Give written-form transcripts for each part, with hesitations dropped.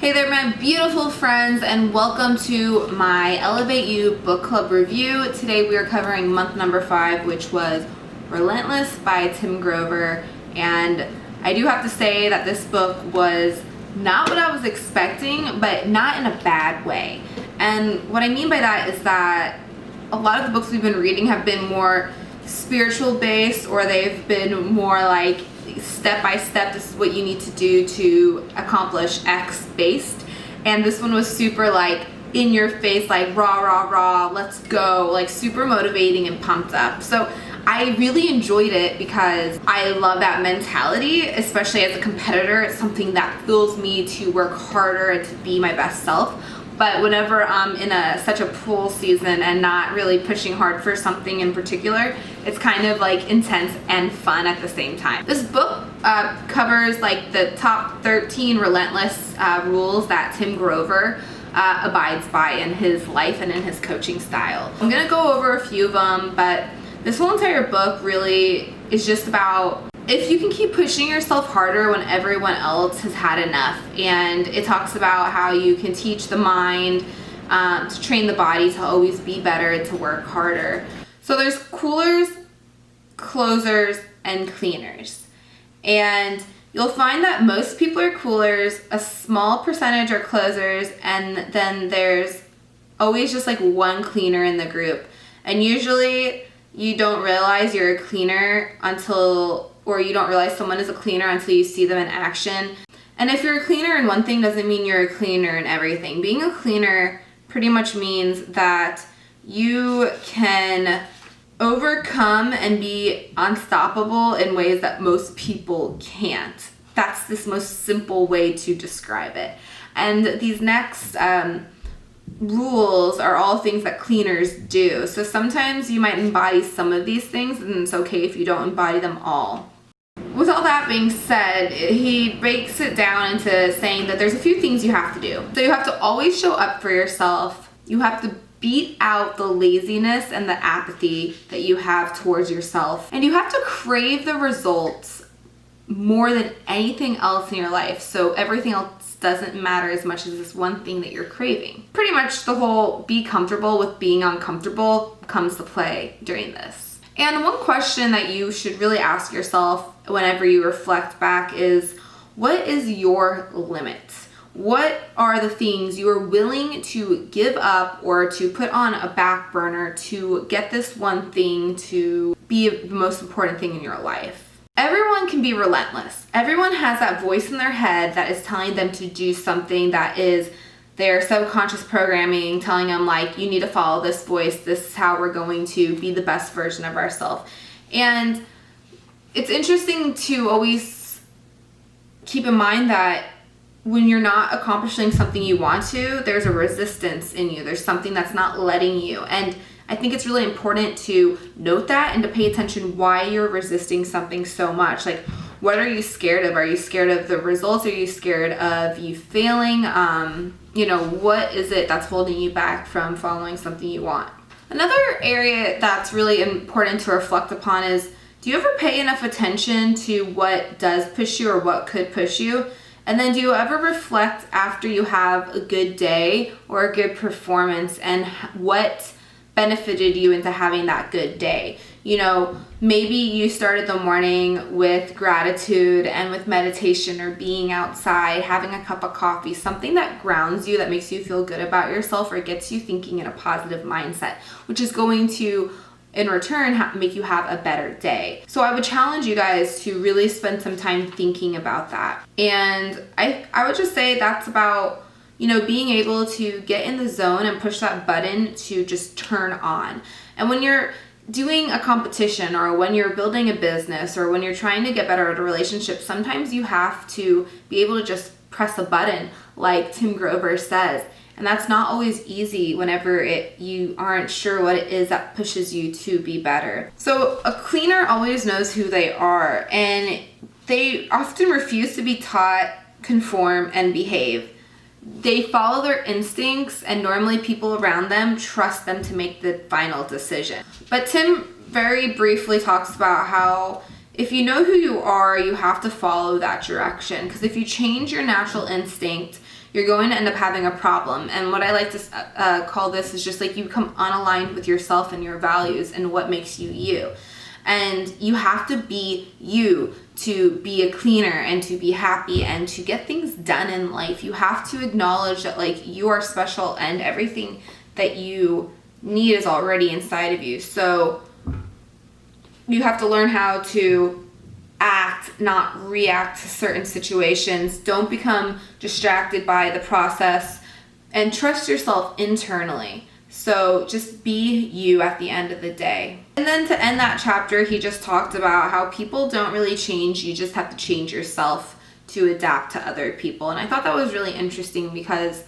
Hey there, my beautiful friends, and welcome to my ElevateU book club review. Today we are covering month number 5, which was Relentless by Tim Grover. And I do have to say that this book was not what I was expecting, but not in a bad way. And what I mean by that is that a lot of the books we've been reading have been more spiritual based, or they've been more like step by step, this is what you need to do to accomplish X based. And this one was super like in your face, like rah rah rah, let's go, like super motivating and pumped up. So I really enjoyed it because I love that mentality, especially as a competitor. It's something that fuels me to work harder and to be my best self. But whenever I'm in such a pull season and not really pushing hard for something in particular, it's kind of like intense and fun at the same time. This book covers like the top 13 relentless rules that Tim Grover abides by in his life and in his coaching style. I'm gonna go over a few of them, but this whole entire book really is just about if you can keep pushing yourself harder when everyone else has had enough. And it talks about how you can teach the mind to train the body to always be better, to work harder. So there's coolers, closers, and cleaners. And you'll find that most people are coolers, a small percentage are closers, and then there's always just like one cleaner in the group. And usually you don't realize you're a cleaner or you don't realize someone is a cleaner until you see them in action. And if you're a cleaner in one thing doesn't mean you're a cleaner in everything. Being a cleaner pretty much means that you can overcome and be unstoppable in ways that most people can't. That's this most simple way to describe it. And these next rules are all things that cleaners do. So sometimes you might embody some of these things, and it's okay if you don't embody them all. With all that being said, he breaks it down into saying that there's a few things you have to do. So you have to always show up for yourself. You have to beat out the laziness and the apathy that you have towards yourself. And you have to crave the results more than anything else in your life. So everything else doesn't matter as much as this one thing that you're craving. Pretty much the whole be comfortable with being uncomfortable comes to play during this. And one question that you should really ask yourself whenever you reflect back is, what is your limit? What are the things you are willing to give up or to put on a back burner to get this one thing to be the most important thing in your life? Everyone can be relentless. Everyone has that voice in their head that is telling them to do something that is their subconscious programming, telling them like, you need to follow this voice. This is how we're going to be the best version of ourselves. And it's interesting to always keep in mind that when you're not accomplishing something you want to, there's a resistance in you. There's something that's not letting you. And I think it's really important to note that and to pay attention why you're resisting something so much. Like, what are you scared of? Are you scared of the results? Are you scared of you failing? What is it that's holding you back from following something you want? Another area that's really important to reflect upon is, do you ever pay enough attention to what does push you or what could push you? And then do you ever reflect after you have a good day or a good performance and what benefited you into having that good day? Maybe you started the morning with gratitude and with meditation or being outside, having a cup of coffee, something that grounds you, that makes you feel good about yourself or gets you thinking in a positive mindset, which is going to, in return, make you have a better day. So I would challenge you guys to really spend some time thinking about that. And I would just say that's about being able to get in the zone and push that button to just turn on. And when you're doing a competition or when you're building a business or when you're trying to get better at a relationship, sometimes you have to be able to just press a button like Tim Grover says. And that's not always easy whenever you aren't sure what it is that pushes you to be better. So a cleaner always knows who they are, and they often refuse to be taught, conform, and behave. They follow their instincts, and normally people around them trust them to make the final decision. But Tim very briefly talks about how if you know who you are, you have to follow that direction. Because if you change your natural instinct, you're going to end up having a problem. And what I like to call this is just like you become unaligned with yourself and your values and what makes you you. And you have to be you to be a cleaner and to be happy and to get things done in life. You have to acknowledge that like you are special and everything that you need is already inside of you. So you have to learn how to act, not react to certain situations. Don't become distracted by the process, and trust yourself internally. So just be you at the end of the day. And then to end that chapter, he just talked about how people don't really change. You just have to change yourself to adapt to other people. And I thought that was really interesting because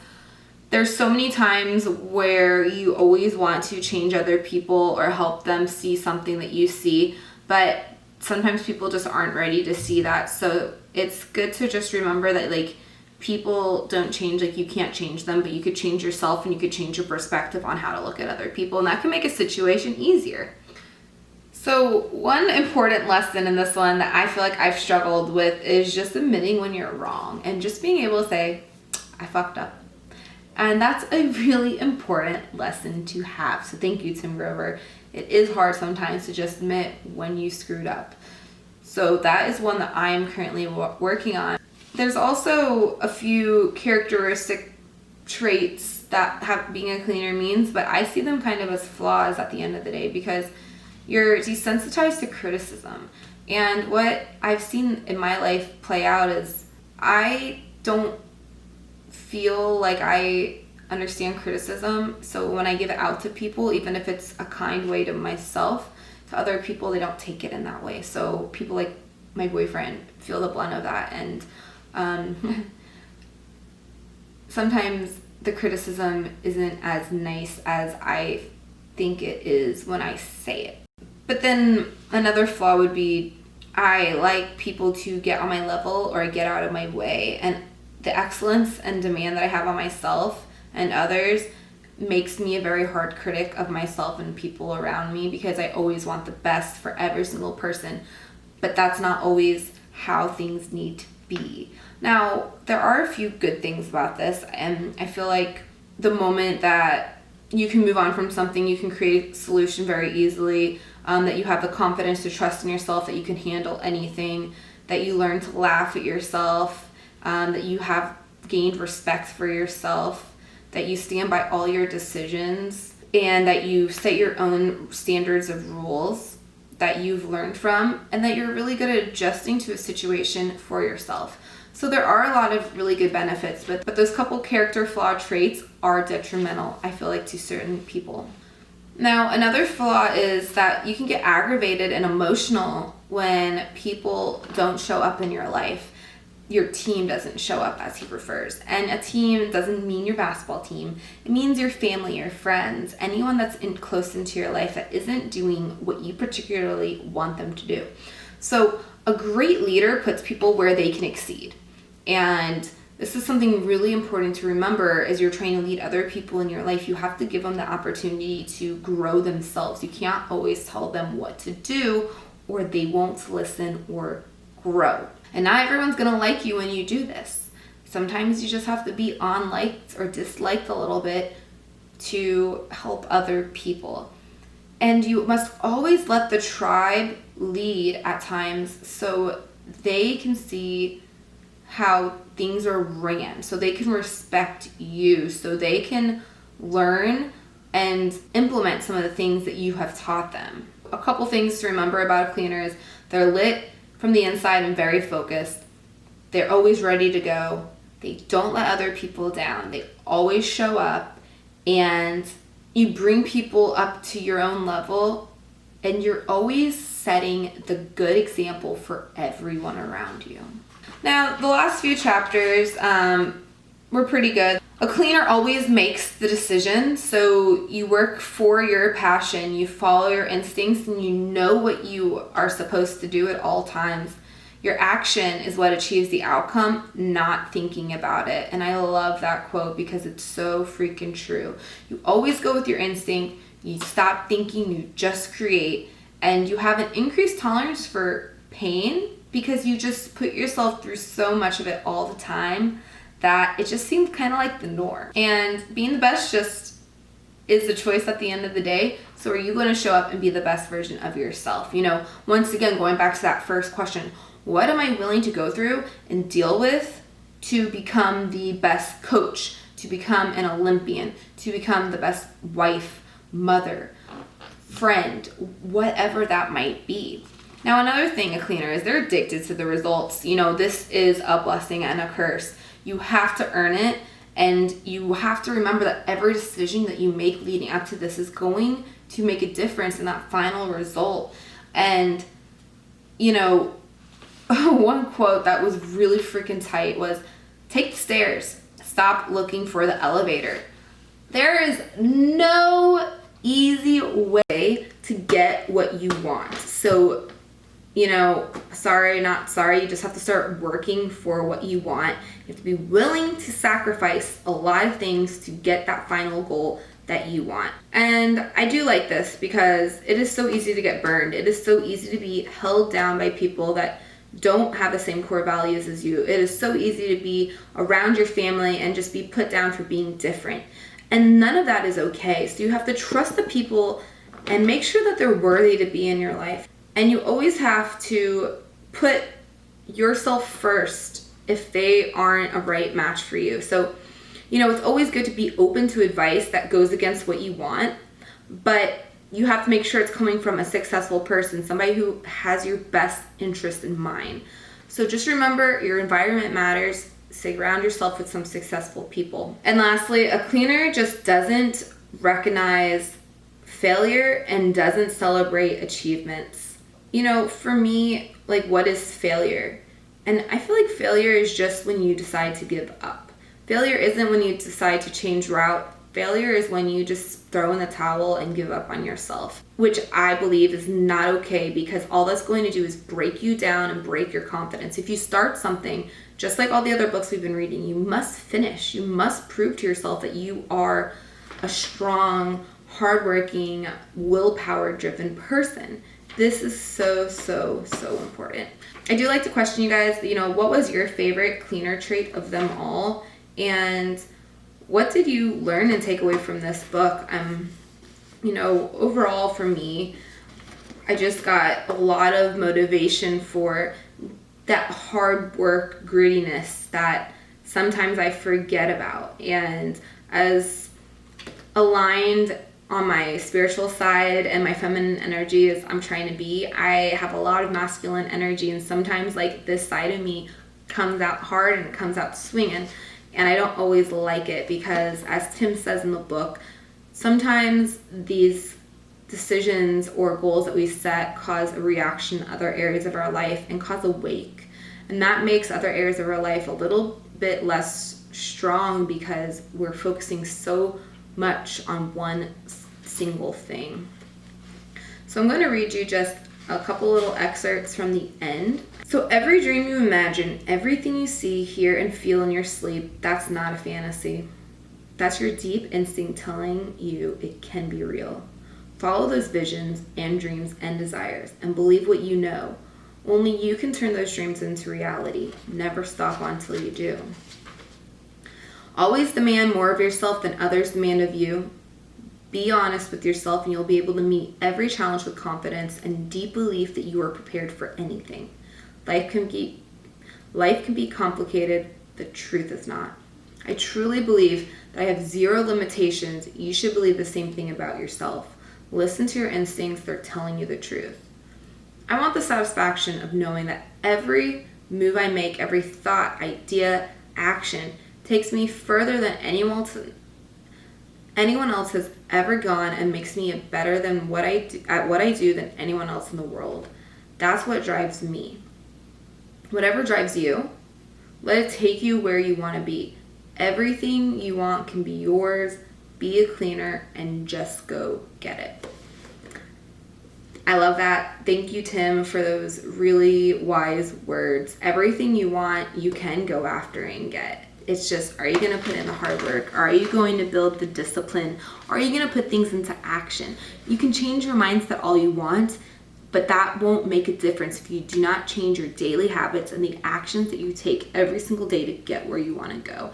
there's so many times where you always want to change other people or help them see something that you see, but sometimes people just aren't ready to see that. So it's good to just remember that like people don't change, like you can't change them, but you could change yourself and you could change your perspective on how to look at other people, and that can make a situation easier. So one important lesson in this one that I feel like I've struggled with is just admitting when you're wrong and just being able to say, I fucked up. And that's a really important lesson to have. So thank you, Tim Grover. It is hard sometimes to just admit when you screwed up. So that is one that I am currently working on. There's also a few characteristic traits that being a cleaner means, but I see them kind of as flaws at the end of the day because you're desensitized to criticism. And what I've seen in my life play out is I don't feel like I understand criticism. So when I give it out to people, even if it's a kind way to myself, to other people, they don't take it in that way. So people like my boyfriend feel the blunt of that. And sometimes the criticism isn't as nice as I think it is when I say it. But then another flaw would be I like people to get on my level or get out of my way. And the excellence and demand that I have on myself and others makes me a very hard critic of myself and people around me because I always want the best for every single person. But that's not always how things need to be. Now, there are a few good things about this, and I feel like the moment that you can move on from something, you can create a solution very easily, that you have the confidence to trust in yourself, that you can handle anything, that you learn to laugh at yourself, that you have gained respect for yourself, that you stand by all your decisions, and that you set your own standards of rules that you've learned from, and that you're really good at adjusting to a situation for yourself. So there are a lot of really good benefits, but those couple character flaw traits are detrimental, I feel like, to certain people. Now, another flaw is that you can get aggravated and emotional when people don't show up in your life. Your team doesn't show up as he prefers. And a team doesn't mean your basketball team. It means your family, your friends, anyone that's close into your life that isn't doing what you particularly want them to do. So a great leader puts people where they can exceed. And this is something really important to remember as you're trying to lead other people in your life. You have to give them the opportunity to grow themselves. You can't always tell them what to do or they won't listen or grow. And not everyone's gonna like you when you do this. Sometimes you just have to be unliked or disliked a little bit to help other people. And you must always let the tribe lead at times so they can see how things are ran, so they can respect you, so they can learn and implement some of the things that you have taught them. A couple things to remember about a cleaner is they're lit from the inside and very focused. They're always ready to go. They don't let other people down. They always show up, and you bring people up to your own level, and you're always setting the good example for everyone around you. Now, the last few chapters were pretty good. A cleaner always makes the decision, so you work for your passion, you follow your instincts, and you know what you are supposed to do at all times. Your action is what achieves the outcome, not thinking about it. And I love that quote because it's so freaking true. You always go with your instinct, you stop thinking, you just create, and you have an increased tolerance for pain because you just put yourself through so much of it all the time that it just seemed kind of like the norm. And being the best just is the choice at the end of the day. So are you going to show up and be the best version of yourself? You know, once again, going back to that first question, what am I willing to go through and deal with to become the best coach, to become an Olympian, to become the best wife, mother, friend, whatever that might be. Now, another thing, a cleaner, is they're addicted to the results. You know, this is a blessing and a curse. You have to earn it, and you have to remember that every decision that you make leading up to this is going to make a difference in that final result. And, you know, one quote that was really freaking tight was, take the stairs, stop looking for the elevator. There is no easy way to get what you want. So, you know, sorry, not sorry, you just have to start working for what you want. You have to be willing to sacrifice a lot of things to get that final goal that you want. And I do like this because it is so easy to get burned. It is so easy to be held down by people that don't have the same core values as you. It is so easy to be around your family and just be put down for being different. And none of that is okay. So you have to trust the people and make sure that they're worthy to be in your life. And you always have to put yourself first if they aren't a right match for you. So, you know, it's always good to be open to advice that goes against what you want, but you have to make sure it's coming from a successful person, somebody who has your best interest in mind. So just remember, your environment matters. Surround yourself with some successful people. And lastly, a cleaner just doesn't recognize failure and doesn't celebrate achievements. You know, for me, like, what is failure? And I feel like failure is just when you decide to give up. Failure isn't when you decide to change route. Failure is when you just throw in the towel and give up on yourself, which I believe is not okay, because all that's going to do is break you down and break your confidence. If you start something, just like all the other books we've been reading, you must finish. You must prove to yourself that you are a strong, hardworking, willpower-driven person. This is so, so, so important. I do like to question you guys, you know, what was your favorite cleaner trait of them all? And what did you learn and take away from this book? You know, overall for me, I just got a lot of motivation for that hard work, grittiness that sometimes I forget about. And as aligned on my spiritual side and my feminine energy as I'm trying to be, I have a lot of masculine energy, and sometimes like this side of me comes out hard and it comes out swinging, and I don't always like it, because as Tim says in the book, sometimes these decisions or goals that we set cause a reaction in other areas of our life and cause a wake, and that makes other areas of our life a little bit less strong because we're focusing so much on one single thing. So I'm going to read you just a couple little excerpts from the end. So every dream you imagine, everything you see, hear, and feel in your sleep, that's not a fantasy. That's your deep instinct telling you it can be real. Follow those visions and dreams and desires and believe what you know. Only you can turn those dreams into reality. Never stop until you do. Always demand more of yourself than others demand of you. Be honest with yourself and you'll be able to meet every challenge with confidence and deep belief that you are prepared for anything. Life can be complicated. The truth is not. I truly believe that I have zero limitations. You should believe the same thing about yourself. Listen to your instincts. They're telling you the truth. I want the satisfaction of knowing that every move I make, every thought, idea, action takes me further than anyone else has ever gone, and makes me better than what I do than anyone else in the world. That's what drives me. Whatever drives you, let it take you where you want to be. Everything you want can be yours. Be a cleaner and just go get it. I love that. Thank you, Tim, for those really wise words. Everything you want, you can go after and get. It's just, are you going to put in the hard work? Are you going to build the discipline? Are you going to put things into action? You can change your mindset all you want, but that won't make a difference if you do not change your daily habits and the actions that you take every single day to get where you want to go.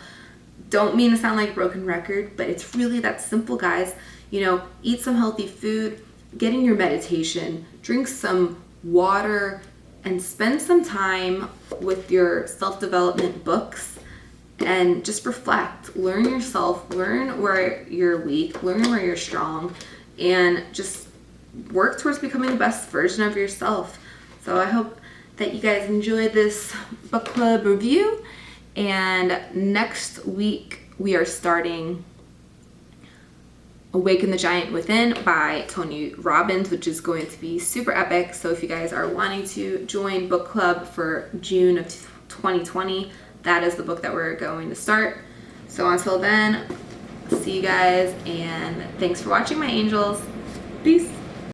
Don't mean to sound like a broken record, but it's really that simple, guys. You know, eat some healthy food, get in your meditation, drink some water, and spend some time with your self-development books and just reflect. Learn yourself, learn where you're weak, learn where you're strong, and just work towards becoming the best version of yourself. So I hope that you guys enjoyed this book club review, and next week we are starting Awaken the Giant Within by Tony Robbins, which is going to be super epic. So if you guys are wanting to join book club for June of 2020, that is the book that we're going to start. So until then, see you guys, and thanks for watching, my angels. Peace.